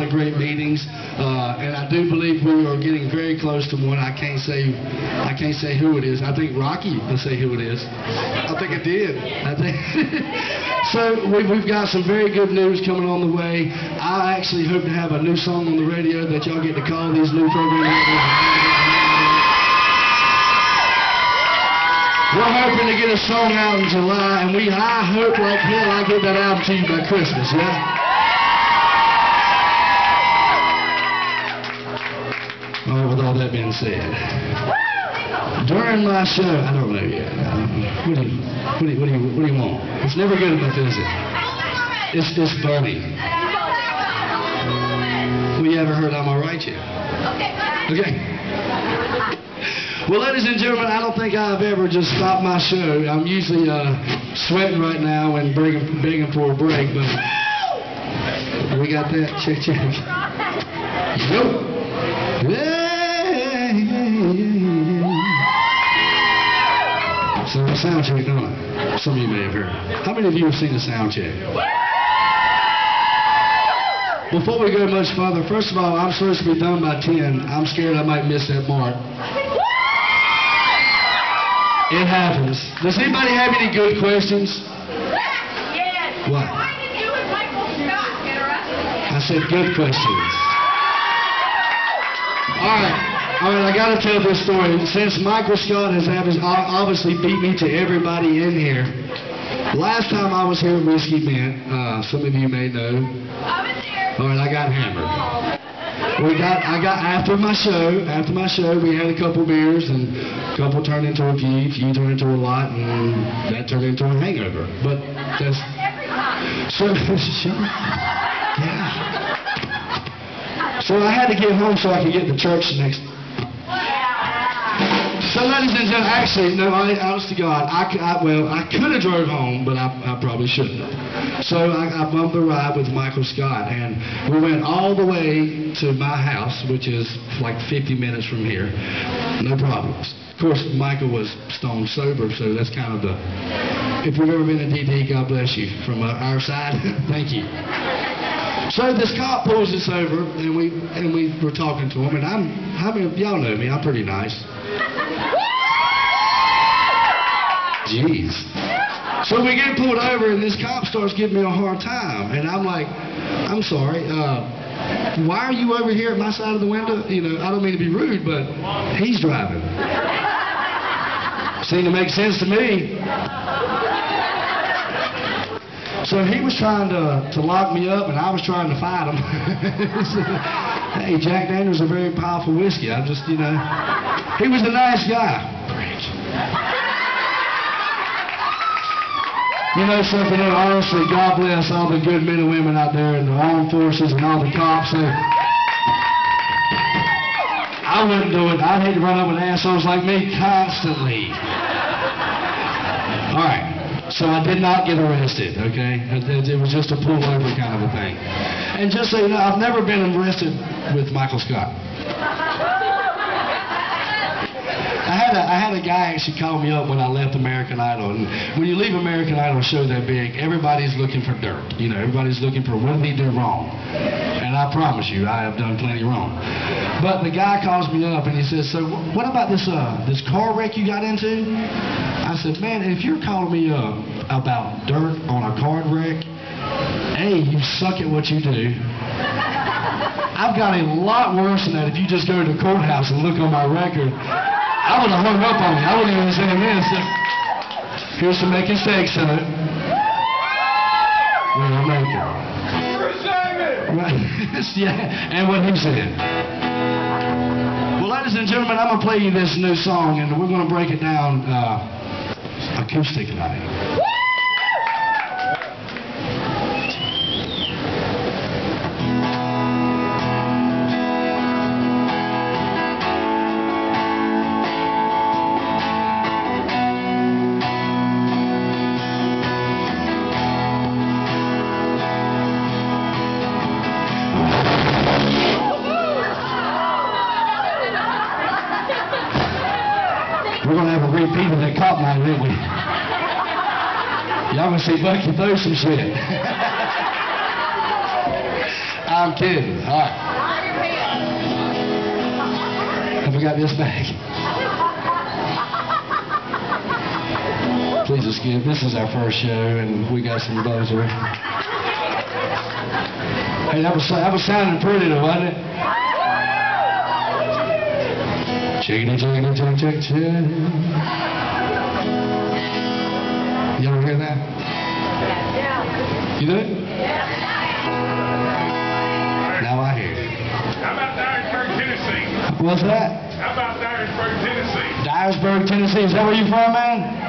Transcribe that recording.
lot of great meetings, and I do believe we are getting very close to one. I can't say who it is. I think Rocky will say who it is. I think it did. I think. So we've got some very good news coming on the way. I actually hope to have a new song on the radio that y'all get to call these new programs. We're hoping to get a song out in July, and I hope like hell I get that album to you by Christmas, yeah? Oh, with all that being said, during my show, I don't know yet. What do you want? It's never good enough, is it? It's funny. Well, you ever heard I'm Alright yet? Okay. Well, ladies and gentlemen, I don't think I've ever just stopped my show. I'm usually sweating right now and begging for a break, but we got that. Check. Yo. So the sound check, don't I? Some of you may have heard. How many of you have seen the sound check? Before we go much further, first of all, I'm supposed to be done by 10. I'm scared I might miss that mark. It happens. Does anybody have any good questions? Yes. What? Why did you and Michael Scott get arrested? I said good questions. All right, I got to tell this story. Since Michael Scott has obviously beat me to everybody in here, last time I was here at Whiskey Bent, some of you may know. I was here. All right, I got hammered. After my show, we had a couple beers, and a couple turned into a few turned into a lot, and that turned into a hangover. But that's so yeah. So I had to get home so I could get to church the next. So ladies and gentlemen, actually, no, honest to God, I could have drove home, but I probably shouldn't have. So I bumped the ride with Michael Scott, and we went all the way to my house, which is like 50 minutes from here. No problems. Of course, Michael was stone sober, so that's kind of the, if you've ever been to DD, God bless you. From our side, thank you. So this cop pulls us over, and we were talking to him, and how many of y'all know me? I'm pretty nice. Jeez. So we get pulled over, and this cop starts giving me a hard time, and I'm like, I'm sorry, why are you over here at my side of the window? You know, I don't mean to be rude, but he's driving. Seemed to make sense to me. So he was trying to lock me up, and I was trying to fight him. Hey, Jack Daniels is a very powerful whiskey. I just, you know, he was a nice guy. You know something, honestly, God bless all the good men and women out there in the armed forces and all the cops. I wouldn't do it. I'd hate to run up with assholes like me constantly. All right, so I did not get arrested, okay? It was just a pullover kind of a thing. And just so you know, I've never been arrested with Michael Scott. I had a guy actually call me up when I left American Idol, and when you leave American Idol show that big, everybody's looking for dirt. You know, everybody's looking for what did he do wrong. And I promise you, I have done plenty wrong. But the guy calls me up and he says, so what about this car wreck you got into? I said, man, if you're calling me up about dirt on a car wreck, A, you suck at what you do. I've got a lot worse than that. If you just go to the courthouse and look on my record, I would have hung up on you. I wouldn't even say this. Here's some making steaks, son. Well, make it. Right. Yeah, and what he said. Well, ladies and gentlemen, I'm going to play you this new song, and we're going to break it down acoustic tonight. We're going to have a repeat of that cop night, ain't we? Y'all going to see Bucky throw some shit. I'm kidding. All right. Have we got this back? Please excuse. This is our first show, and we got some buzzer. Hey, that was sounding pretty, though, wasn't it? Chickadee, chickadee, chick, chick, chick. You ever hear that? Yeah. You do it? Yeah. Now I hear it. How about Dyersburg, Tennessee? What's that? How about Dyersburg, Tennessee? Dyersburg, Tennessee. Is that where you from, man?